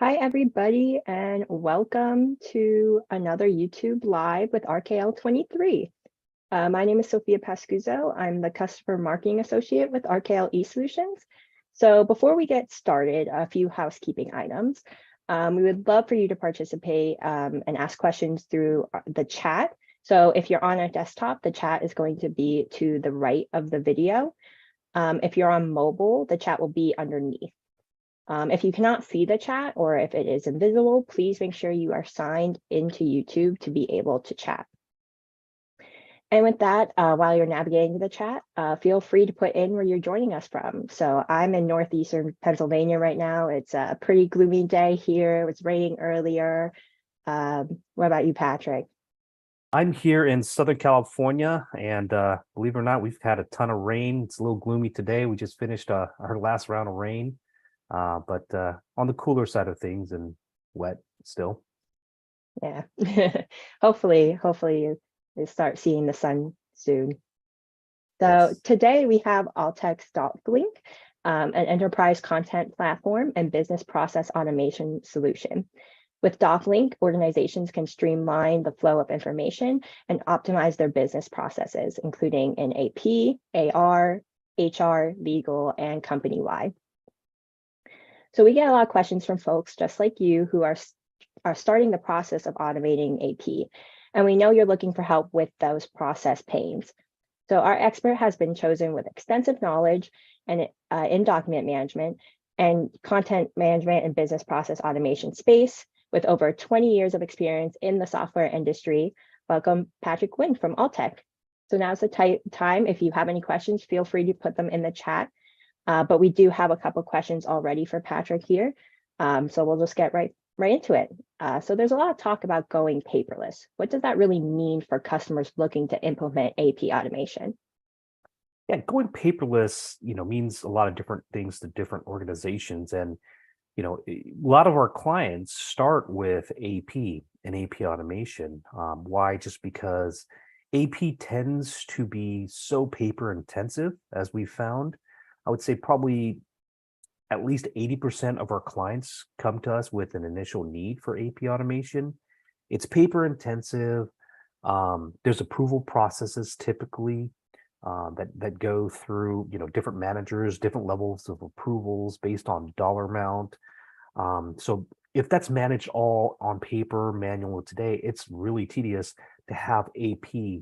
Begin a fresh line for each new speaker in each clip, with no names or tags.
Hi, everybody, and welcome to another YouTube Live with RKL23. My name is Sophia Pascuzzo. I'm the Customer Marketing Associate with RKL Solutions. So before we get started, a few housekeeping items. We would love for you to participate and ask questions through the chat. So if you're on a desktop, the chat is going to be to the right of the video. If you're on mobile, the chat will be underneath. If you cannot see the chat or if it is invisible, please make sure you are signed into YouTube to be able to chat. And with that, while you're navigating the chat, feel free to put in where you're joining us from. So I'm in northeastern Pennsylvania right now. It's a pretty gloomy day here. It was raining earlier. What about you, Patrick?
I'm here in Southern California, and believe it or not, we've had a ton of rain. It's a little gloomy today. We just finished our last round of rain, but on the cooler side of things and wet still.
Yeah, hopefully you start seeing the sun soon. So
Yes.
today we have Altec's DocLink, an enterprise content platform and business process automation solution. With DocLink, organizations can streamline the flow of information and optimize their business processes, including in AP, AR, HR, legal, and company-wide. So we get a lot of questions from folks just like you who are starting the process of automating AP. And we know you're looking for help with those process pains. So our expert has been chosen with extensive knowledge and in document management and content management and business process automation space with over 20 years of experience in the software industry. Welcome, Patrick Wynn from Altec. So now's the time. If you have any questions, feel free to put them in the chat. But we do have a couple questions already for Patrick here. So we'll just get right into it. So there's a lot of talk about going paperless. What does that really mean for customers looking to implement AP automation?
Yeah, going paperless, means a lot of different things to different organizations, and a lot of our clients start with AP and AP automation. Why? Just because AP tends to be so paper intensive, as we found. I would say probably at least 80% of our clients come to us with an initial need for AP automation. It's paper intensive. There's approval processes typically that go through different managers, different levels of approvals based on dollar amount. So if that's managed all on paper, manual today, it's really tedious to have AP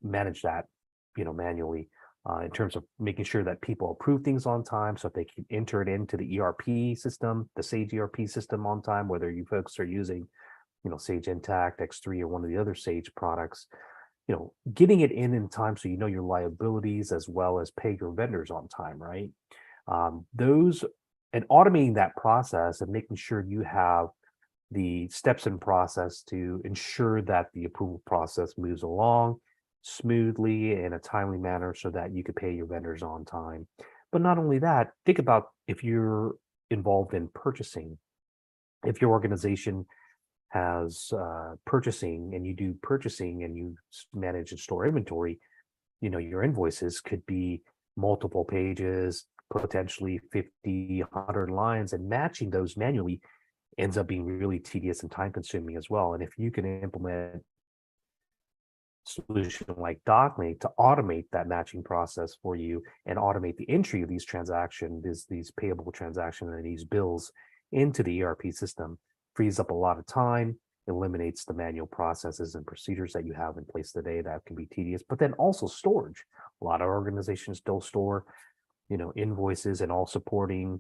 manage that, manually. In terms of making sure that people approve things on time, so if they can enter it into the ERP system, the Sage ERP system on time, whether you folks are using, Sage Intacct, X3, or one of the other Sage products, getting it in time so you know your liabilities as well as pay your vendors on time, right? Those and automating that process and making sure you have the steps in process to ensure that the approval process moves along smoothly in a timely manner so that you could pay your vendors on time. But not only that, think about if you're involved in purchasing. If your organization has purchasing and you do purchasing and you manage and store inventory, your invoices could be multiple pages, potentially 50, 100 lines, and matching those manually ends up being really tedious and time consuming as well. And if you can implement solution like DocLink to automate that matching process for you and automate the entry of these transactions, these payable transactions and these bills into the ERP system, frees up a lot of time, eliminates the manual processes and procedures that you have in place today that can be tedious, but then also storage. A lot of organizations still store, invoices and all supporting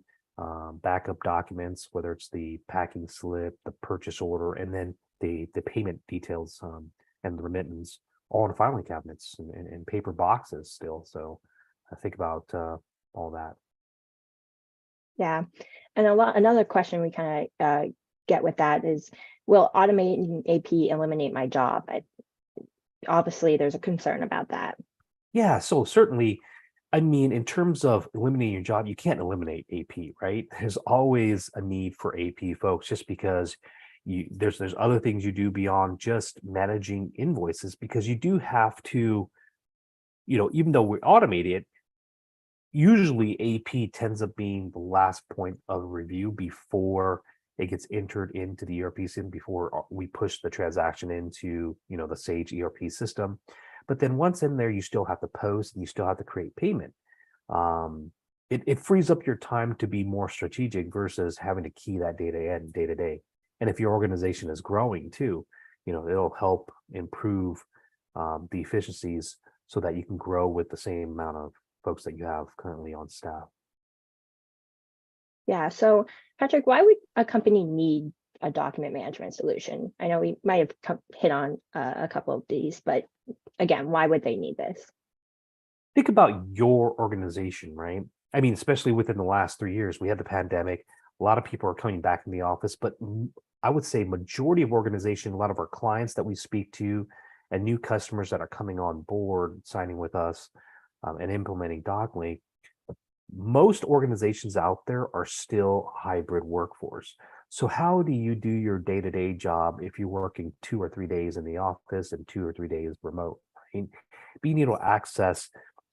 backup documents, whether it's the packing slip, the purchase order, and then the payment details and the remittance, all in filing cabinets and paper boxes still. So I think about all that.
Yeah, and another question we kind of get with that is, will automating AP eliminate my job? Obviously, there's a concern about that.
Yeah, so certainly, I mean, in terms of eliminating your job, you can't eliminate AP, right? There's always a need for AP folks, just because there's other things you do beyond just managing invoices, because you do have to, even though we automate it, usually AP tends up being the last point of review before it gets entered into the ERP system before we push the transaction into, the Sage ERP system. But then once in there, you still have to post and you still have to create payment. It frees up your time to be more strategic versus having to key that data in day to day. And if your organization is growing too, it'll help improve the efficiencies so that you can grow with the same amount of folks that you have currently on staff.
Yeah. So, Patrick, why would a company need a document management solution? I know we might have hit on a couple of these, but again, why would they need this?
Think about your organization, right? I mean, especially within the last 3 years, we had the pandemic. A lot of people are coming back in the office, but I would say majority of organization, a lot of our clients that we speak to and new customers that are coming on board, signing with us and implementing DocLink, most organizations out there are still hybrid workforce. So how do you do your day-to-day job if you're working 2 or 3 days in the office and 2 or 3 days remote? Right? Being able to access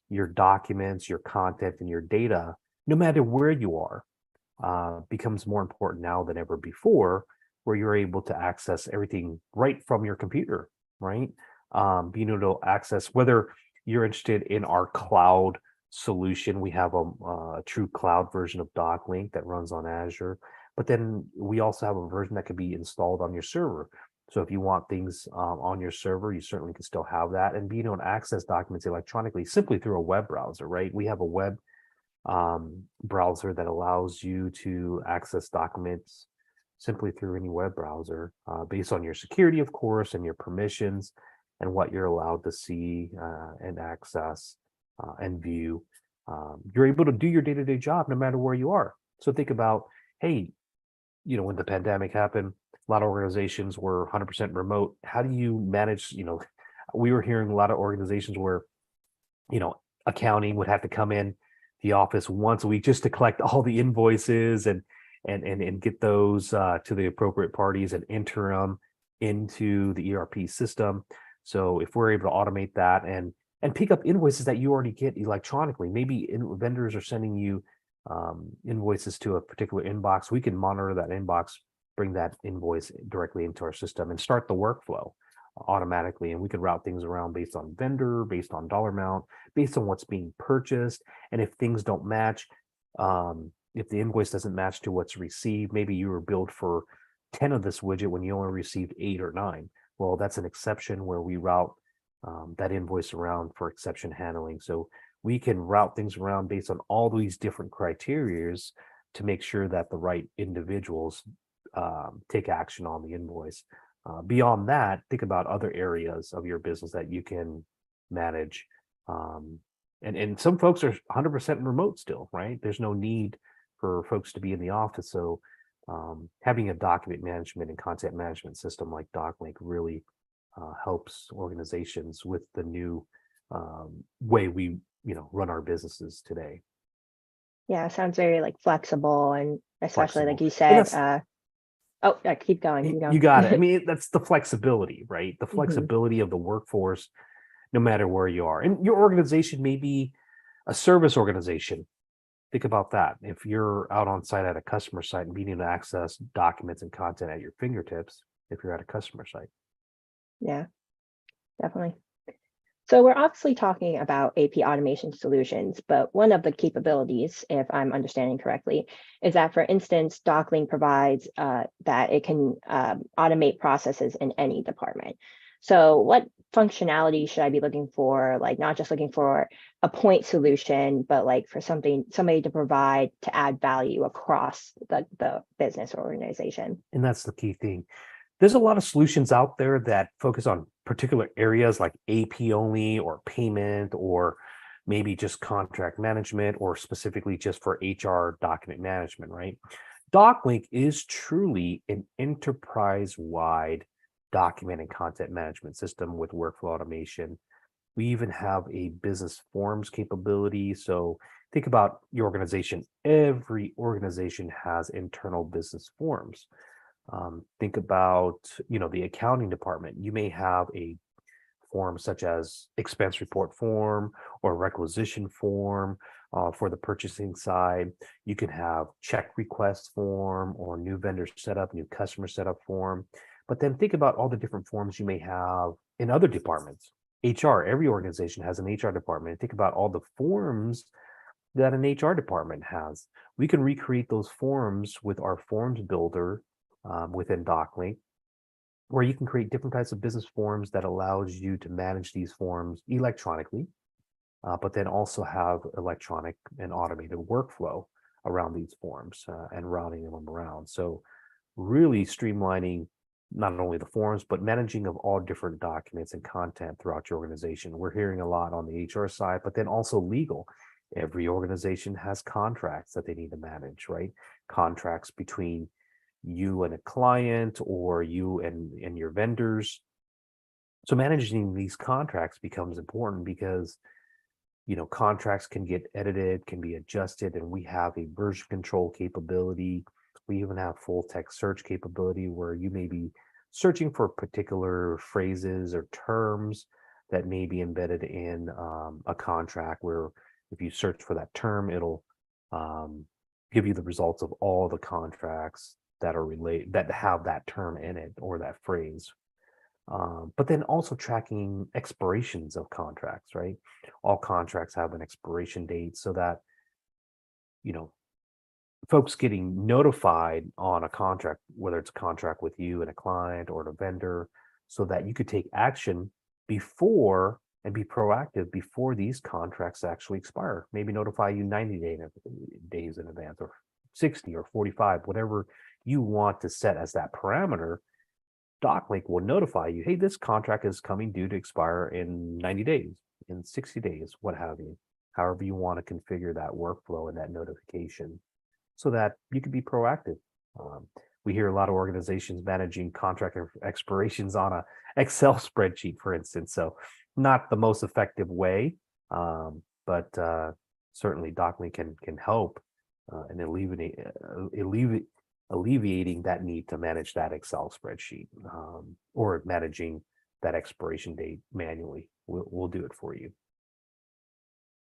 your documents, your content, and your data, no matter where you are, becomes more important now than ever before, where you're able to access everything right from your computer, right? Being able to access, whether you're interested in our cloud solution, we have a true cloud version of DocLink that runs on Azure, but then we also have a version that can be installed on your server. So if you want things on your server, you certainly can still have that, and being able to access documents electronically simply through a web browser, right? We have a web browser that allows you to access documents simply through any web browser based on your security, of course, and your permissions and what you're allowed to see and access and view. You're able to do your day-to-day job no matter where you are. So think about, hey, when the pandemic happened, a lot of organizations were 100% remote. How do you manage, we were hearing a lot of organizations where, accounting would have to come in the office once a week just to collect all the invoices and get those to the appropriate parties and enter them into the ERP system. So if we're able to automate that and pick up invoices that you already get electronically, maybe vendors are sending you invoices to a particular inbox, we can monitor that inbox, bring that invoice directly into our system and start the workflow automatically. And we could route things around based on vendor, based on dollar amount, based on what's being purchased. And if things don't match, if the invoice doesn't match to what's received, maybe you were billed for 10 of this widget when you only received 8 or 9. Well, that's an exception where we route that invoice around for exception handling. So we can route things around based on all these different criterias to make sure that the right individuals take action on the invoice. Beyond that, think about other areas of your business that you can manage. And some folks are 100% remote still, right? There's no need for folks to be in the office. So having a document management and content management system like DocLink really helps organizations with the new way we run our businesses today.
Yeah, sounds very like flexible, and especially like you
And
said. Keep going.
You got it. I mean, that's the flexibility, right? The
Mhm.
flexibility of the workforce, no matter where you are. And your organization may be a service organization. Think about that. If you're out on site at a customer site and being able to access documents and content at your fingertips, if you're at a customer site.
Yeah, definitely. So we're obviously talking about AP automation solutions, but one of the capabilities, if I'm understanding correctly, is that, for instance, DocLink provides that it can automate processes in any department. So what functionality should I be looking for? Like, not just looking for a point solution, but like for somebody to provide to add value across the business or organization.
And that's the key thing. There's a lot of solutions out there that focus on particular areas like AP only or payment, or maybe just contract management, or specifically just for HR document management, right? DocLink is truly an enterprise-wide document and content management system with workflow automation. We even have a business forms capability. So think about your organization. Every organization has internal business forms. Think about, the accounting department. You may have a form such as expense report form or requisition form For the purchasing side, you can have check request form or new vendor setup, new customer setup form. But then think about all the different forms you may have in other departments. HR, every organization has an HR department. Think about all the forms that an HR department has. We can recreate those forms with our forms builder within DocLink, where you can create different types of business forms that allows you to manage these forms electronically, but then also have electronic and automated workflow around these forms and routing them around. So really streamlining not only the forms, but managing of all different documents and content throughout your organization. We're hearing a lot on the HR side, but then also legal. Every organization has contracts that they need to manage, right? Contracts between you and a client or you and your vendors. So managing these contracts becomes important because contracts can get edited, can be adjusted, and we have a version control capability. We even have full text search capability where you may be searching for particular phrases or terms that may be embedded in a contract, where if you search for that term, it'll give you the results of all the contracts that are related, that have that term in it or that phrase. But then also tracking expirations of contracts, right? All contracts have an expiration date, so that folks getting notified on a contract, whether it's a contract with you and a client or a vendor, so that you could take action before and be proactive before these contracts actually expire. Maybe notify you 90 days in advance, or 60 or 45, whatever you want to set as that parameter. DocLink will notify you, hey, this contract is coming due to expire in 90 days, in 60 days, what have you. However you want to configure that workflow and that notification so that you can be proactive. We hear a lot of organizations managing contract expirations on a Excel spreadsheet, for instance. So not the most effective way, but certainly DocLink can help in alleviating that need to manage that Excel spreadsheet, or managing that expiration date manually. We'll do it for you.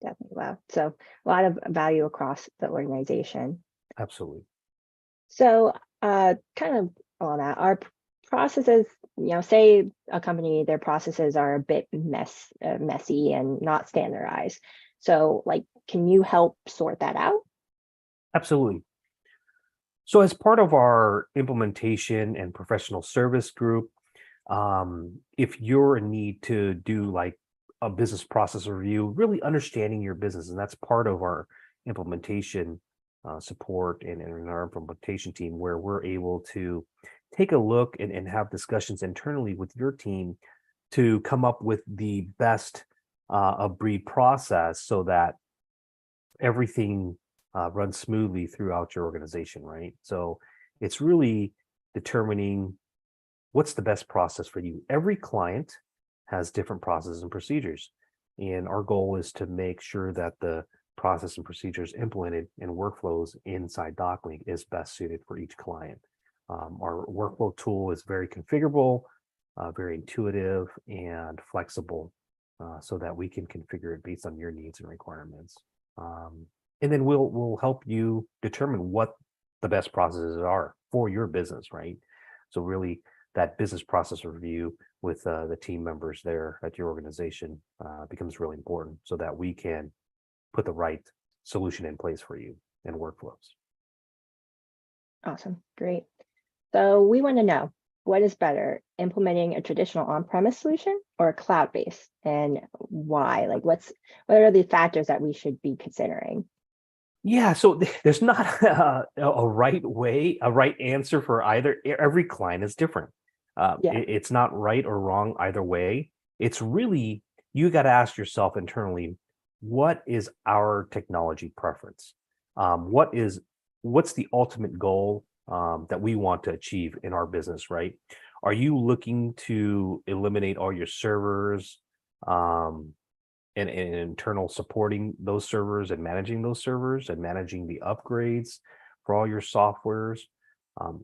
Definitely. Wow. So a lot of value across the organization.
Absolutely.
So kind of all that, our processes, say a company, their processes are a bit messy and not standardized. So can you help sort that out?
Absolutely. So as part of our implementation and professional service group, if you're in need to do a business process review, really understanding your business, and that's part of our implementation support and in our implementation team, where we're able to take a look and have discussions internally with your team to come up with the best of breed process so that everything runs smoothly throughout your organization, right? So it's really determining what's the best process for you. Every client has different processes and procedures, and our goal is to make sure that the process and procedures implemented in workflows inside DocLink is best suited for each client. Our workflow tool is very configurable, very intuitive and flexible, so that we can configure it based on your needs and requirements. And then we'll help you determine what the best processes are for your business, right? So really that business process review with the team members there at your organization becomes really important, so that we can put the right solution in place for you and workflows.
Awesome. Great. So we want to know, what is better, implementing a traditional on-premise solution or a cloud-based, and why? What are the factors that we should be considering?
Yeah, so there's not a right answer for either. Every client is different. It's not right or wrong either way. It's really, you got to ask yourself internally, what is our technology preference? What's the ultimate goal that we want to achieve in our business, right? Are you looking to eliminate all your servers and internal supporting those servers and managing those servers and managing the upgrades for all your softwares?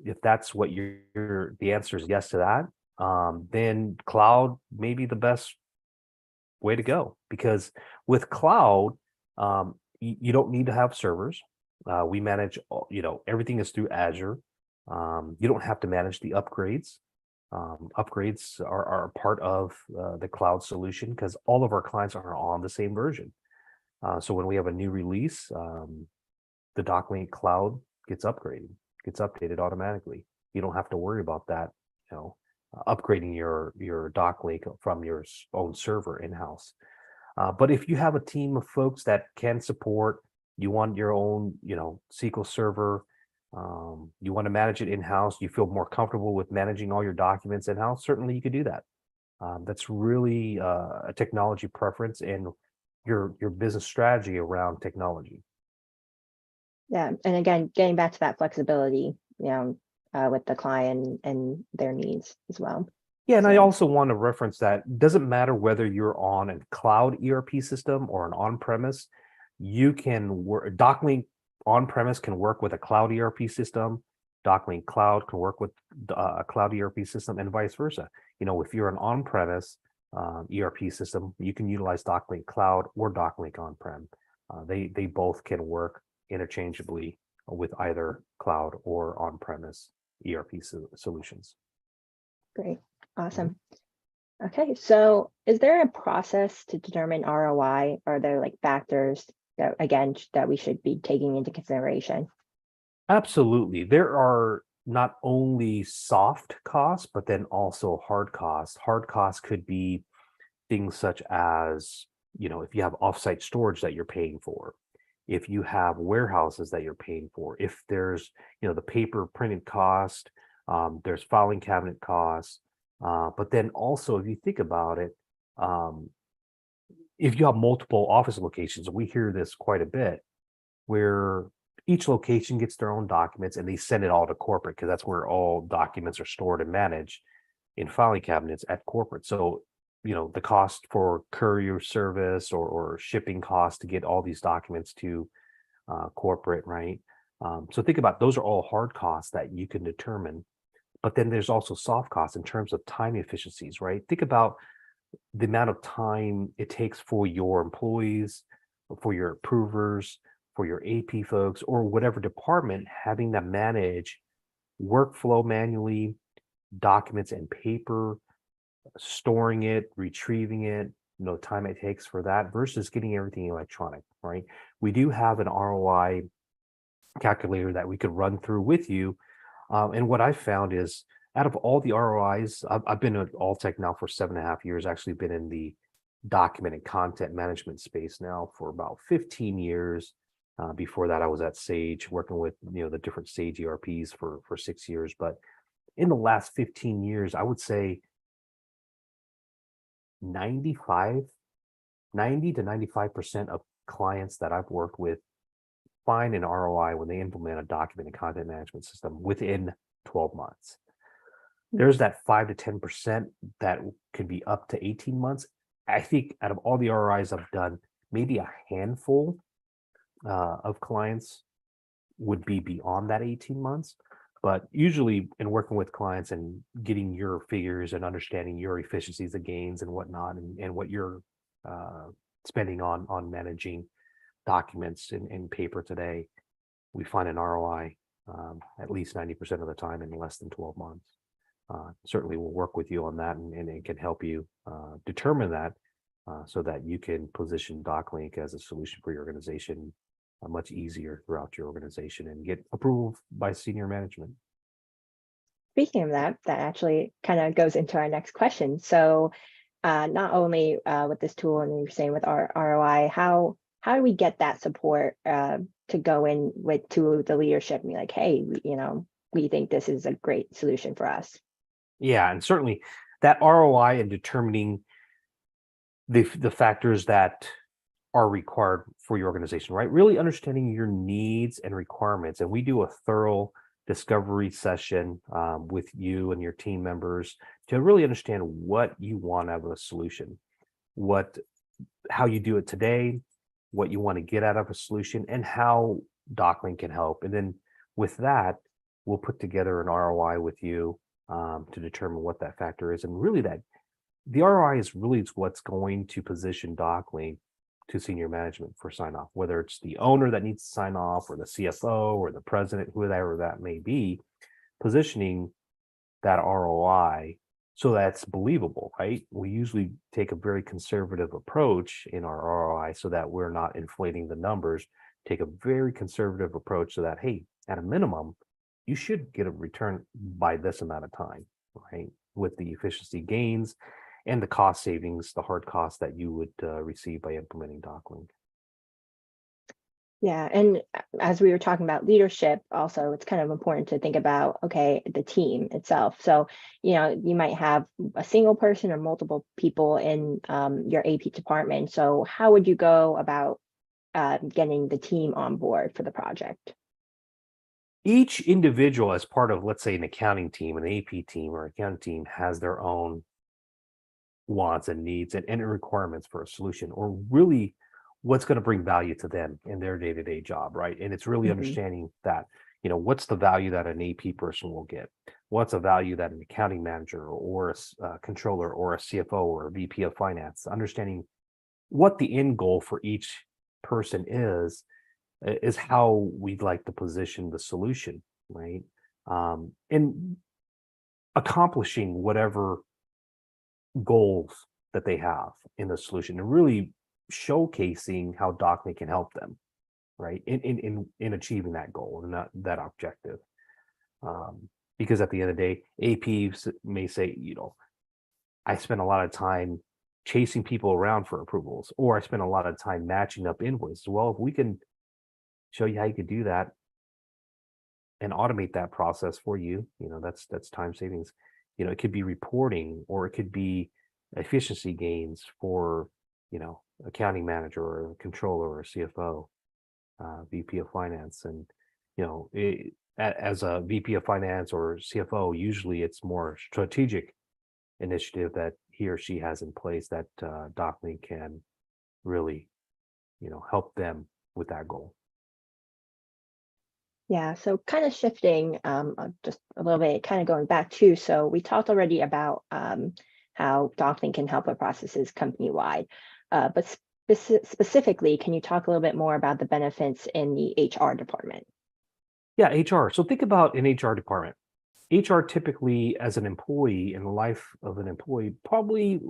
If that's what the answer is yes to that, then cloud may be the best way to go, because with cloud, You don't need to have servers. We manage, everything is through Azure. You don't have to manage the upgrades. Upgrades are a part of the cloud solution because all of our clients are on the same version. So when we have a new release, the DocLink cloud gets updated automatically. You don't have to worry about that, upgrading your DocLink from your own server in-house. But if you have a team of folks that can support, you want your own, SQL server, you want to manage it in-house, you feel more comfortable with managing all your documents in-house, certainly you could do that. That's really a technology preference and your business strategy around technology.
Yeah, and again, getting back to that flexibility, with the client and their needs as well.
Yeah, and I
So,
also want to reference that it doesn't matter whether you're on a cloud ERP system or an on-premise, you can work, DocLink on-premise can work with a cloud ERP system, DocLink Cloud can work with a cloud ERP system, and vice versa. If you're an on-premise ERP system, you can utilize DocLink Cloud or DocLink on-prem. They both can work interchangeably with either cloud or on-premise ERP solutions.
great, awesome. Okay, so is there a process to determine ROI? Are there like factors that, again, that we should be taking into consideration?
Absolutely. There are not only soft costs, but then also hard costs. Hard costs could be things such as, if you have offsite storage that you're paying for, if you have warehouses that you're paying for, if there's, the paper printed cost, there's filing cabinet costs. But then also, if you think about it, if you have multiple office locations, we hear this quite a bit, where each location gets their own documents and they send it all to corporate because that's where all documents are stored and managed in filing cabinets at corporate. So, the cost for courier service or shipping costs to get all these documents to corporate, right? So think about those are all hard costs that you can determine. But then there's also soft costs in terms of time efficiencies, right? Think about the amount of time it takes for your employees, for your approvers, for your AP folks, or whatever department having to manage workflow manually, documents and paper, storing it, retrieving it, time it takes for that versus getting everything electronic, right? We do have an ROI calculator that we could run through with you. And what I found is out of all the ROIs, I've been at Altec now for 7.5 years, actually been in the document and content management space now for about 15 years. Before that, I was at Sage working with, the different Sage ERPs for 6 years. But in the last 15 years, I would say 90 to 95% of clients that I've worked with find an ROI when they implement a document and content management system within 12 months. There's that 5 to 10% that could be up to 18 months. I think out of all the ROIs I've done, maybe a handful of clients would be beyond that 18 months. But usually in working with clients and getting your figures and understanding your efficiencies, the gains and whatnot, and what you're spending on managing documents in paper today, we find an ROI at least 90% of the time in less than 12 months. Certainly we'll work with you on that and it can help you determine that so that you can position DocLink as a solution for your organization much easier throughout your organization and get approval by senior management.
Speaking of that, that actually kind of goes into our next question. So not only with this tool and you're saying with our ROI, how do we get that support to go in to the leadership and be like, hey, we think this is a great solution for us?
Yeah, and certainly that ROI and determining the factors that are required for your organization, right? Really understanding your needs and requirements. And we do a thorough discovery session with you and your team members to really understand what you want out of a solution, how you do it today, what you want to get out of a solution, and how DocLink can help. And then with that, we'll put together an ROI with you to determine what that factor is. And really that the ROI is really what's going to position DocLink to senior management for sign off, whether it's the owner that needs to sign off or the CFO or the president, whoever that may be, positioning that ROI so that's believable, right? We usually take a very conservative approach in our ROI so that we're not inflating the numbers. Take a very conservative approach so that, hey, at a minimum, you should get a return by this amount of time, right? With the efficiency gains and the cost savings, the hard costs that you would receive by implementing DocLink.
Yeah, and as we were talking about leadership, also it's kind of important to think about, okay, the team itself. So, you might have a single person or multiple people in your AP department. So how would you go about getting the team on board for the project?
Each individual, as part of, let's say, an accounting team, an AP team or accounting team, has their own wants and needs and requirements for a solution, or really what's going to bring value to them in their day-to-day job, right? And it's really understanding that, what's the value that an AP person will get? What's a value that an accounting manager or a controller or a CFO or a VP of finance, understanding what the end goal for each person is how we'd like to position the solution, right? And accomplishing whatever goals that they have in the solution, and really showcasing how DocLink can help them, right, in achieving that goal and that objective. Because at the end of the day, AP may say, I spend a lot of time chasing people around for approvals, or I spend a lot of time matching up invoices. Well, if we can show you how you could do that and automate that process for you, that's time savings. It could be reporting, or it could be efficiency gains for, accounting manager or a controller or a CFO, VP of finance. And, as a VP of finance or CFO, usually it's more strategic initiative that he or she has in place that DocLink can really, help them with that goal.
Yeah, so kind of shifting just a little bit, kind of going back to, so we talked already about how DocLink can help with processes company-wide, but specifically, can you talk a little bit more about the benefits in the HR department?
Yeah, HR. So think about an HR department. HR typically, as an employee, in the life of an employee, probably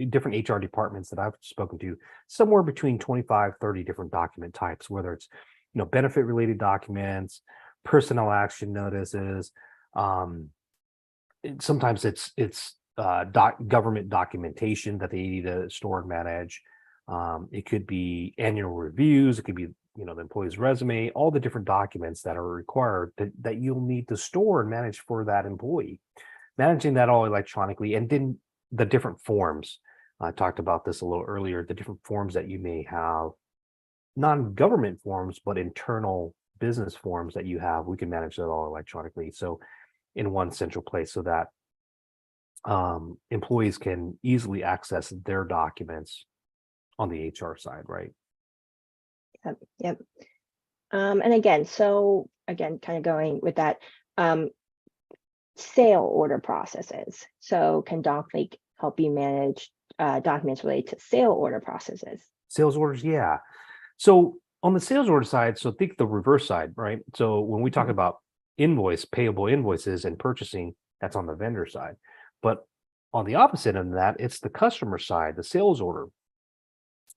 different HR departments that I've spoken to, somewhere between 25, 30 different document types, whether it's benefit related documents, personnel action notices. Sometimes it's government documentation that they need to store and manage. It could be annual reviews. It could be the employee's resume, all the different documents that are required that you'll need to store and manage for that employee. Managing that all electronically, and then the different forms. I talked about this a little earlier. The different forms that you may have, non-government forms, but internal business forms that you have, we can manage that all electronically. So in one central place, so that employees can easily access their documents on the HR side, right?
Yep. And again, kind of going with that, sale order processes. So can DocLink help you manage documents related to sale order processes?
Sales orders, yeah. So on the sales order side, so think the reverse side, right? So when we talk about payable invoices and purchasing, that's on the vendor side. But on the opposite end of that, it's the customer side, the sales order.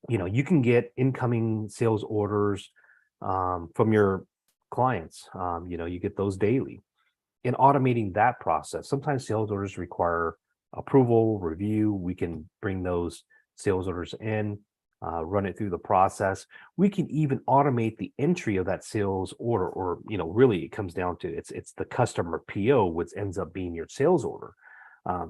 You can get incoming sales orders from your clients. You get those daily. In automating that process, sometimes sales orders require approval, review. We can bring those sales orders in, run it through the process. We can even automate the entry of that sales order, or really it comes down to it's the customer PO, which ends up being your sales order.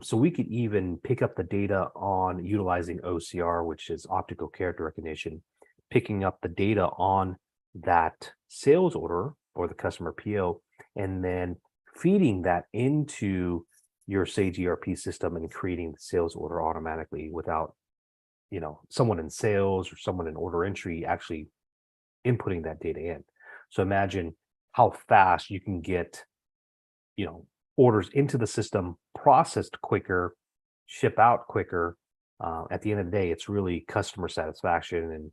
So we could even pick up the data on utilizing OCR, which is optical character recognition, picking up the data on that sales order or the customer PO, and then feeding that into your Sage ERP system and creating the sales order automatically without, someone in sales or someone in order entry actually inputting that data in. So imagine how fast you can get, orders into the system, processed quicker, ship out quicker, at the end of the day, it's really customer satisfaction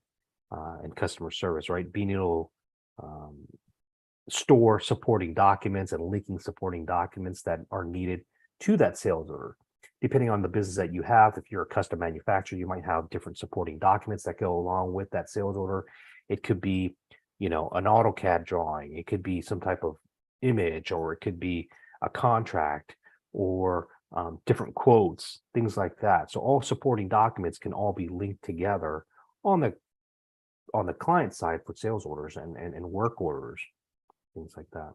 and customer service, right? Being able to store supporting documents and linking supporting documents that are needed to that sales order. Depending on the business that you have, if you're a custom manufacturer, you might have different supporting documents that go along with that sales order. It could be, an AutoCAD drawing. It could be some type of image, or it could be a contract, or different quotes, things like that. So all supporting documents can all be linked together on the client side for sales orders and work orders, things like that.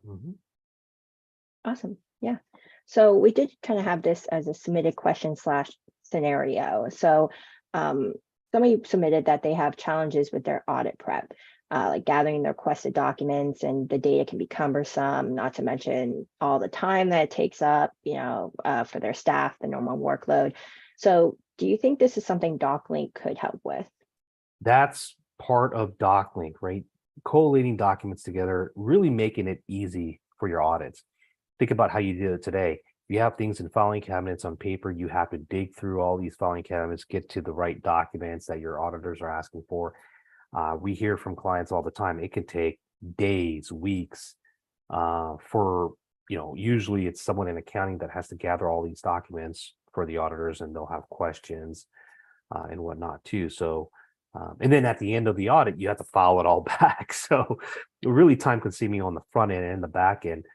Awesome. Yeah. So we did kind of have this as a submitted question / scenario. So somebody submitted that they have challenges with their audit prep, like gathering the requested documents, and the data can be cumbersome, not to mention all the time that it takes up, for their staff, the normal workload. So do you think this is something DocLink could help with? That's
Part of DocLink, right? Collating documents together, really making it easy for your audits. Think about how you do it today. You have things in filing cabinets on paper. You have to dig through all these filing cabinets, get to the right documents that your auditors are asking for. We hear from clients all the time, it can take days, weeks, for, usually it's someone in accounting that has to gather all these documents for the auditors, and they'll have questions and whatnot too. So, and then at the end of the audit, you have to file it all back. So really time consuming on the front end and the back end.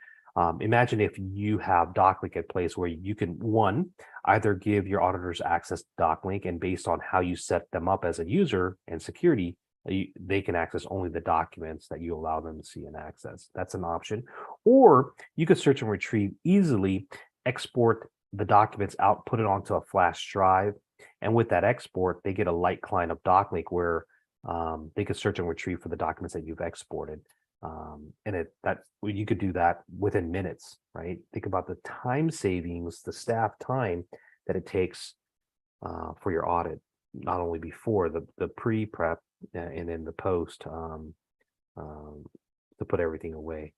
Imagine if you have DocLink in place where you can, one, either give your auditors access to DocLink, and based on how you set them up as a user and security, they can access only the documents that you allow them to see and access. That's an option. Or you could search and retrieve easily, export the documents out, put it onto a flash drive, and with that export, they get a light client of DocLink where they could search and retrieve for the documents that you've exported. And you could do that within minutes, right? Think about the time savings, the staff time that it takes for your audit, not only before the pre-prep and then the post, to put everything away.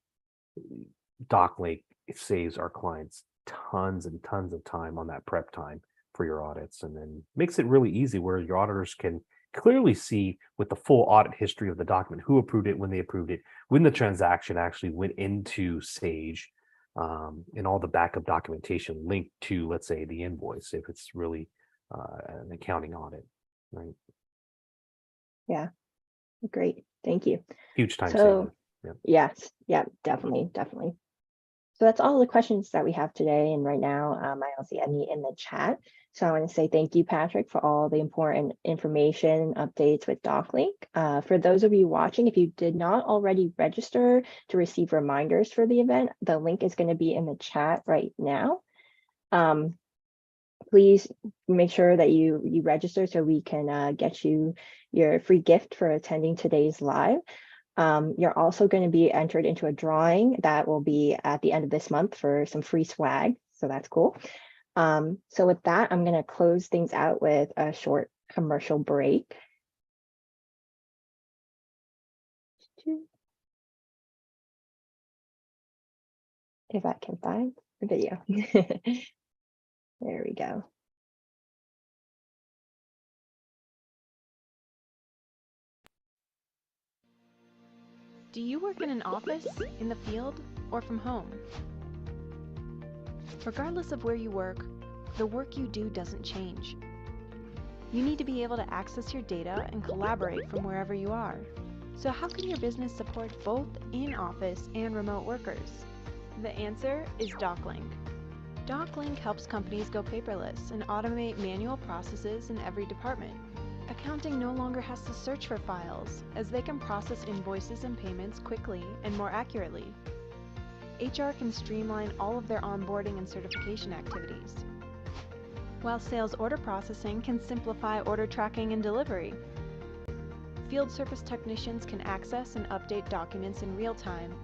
DocLink, it saves our clients tons and tons of time on that prep time for your audits, and then makes it really easy where your auditors can clearly see with the full audit history of the document, who approved it, when they approved it, when the transaction actually went into Sage, and all the backup documentation linked to, let's say, the invoice, if it's really an accounting audit, right?
Yeah, great. Thank you.
Huge time saving. Yeah.
Yes, yeah, definitely. So that's all the questions that we have today. And right now, I don't see any in the chat. So I want to say thank you, Patrick, for all the important information updates with DocLink. For those of you watching, if you did not already register to receive reminders for the event, the link is going to be in the chat right now. Please make sure that you register so we can get you your free gift for attending today's live. You're also going to be entered into a drawing that will be at the end of this month for some free swag. So that's cool. So with that, I'm going to close things out with a short commercial break. If I can find the video. There we go.
Do you work in an office, in the field, or from home? Regardless of where you work, the work you do doesn't change. You need to be able to access your data and collaborate from wherever you are. So how can your business support both in-office and remote workers? The answer is DocLink. DocLink helps companies go paperless and automate manual processes in every department. Accounting no longer has to search for files, as they can process invoices and payments quickly and more accurately. HR can streamline all of their onboarding and certification activities, while sales order processing can simplify order tracking and delivery. Field service technicians can access and update documents in real time,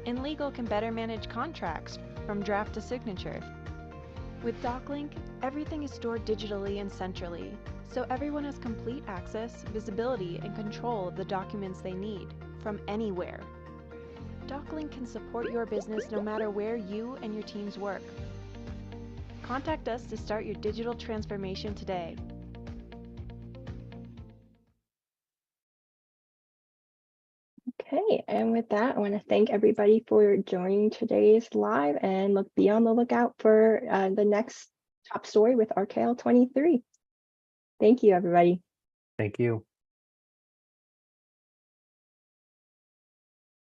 and legal can better manage contracts from draft to signature. With DocLink, everything is stored digitally and centrally, so everyone has complete access, visibility, and control of the documents they need from anywhere. DocLink can support your business no matter where you and your teams work. Contact us to start your digital transformation today.
Okay, and with that, I want to thank everybody for joining today's live and be on the lookout for the next top story with RKL23. Thank you, everybody.
Thank you.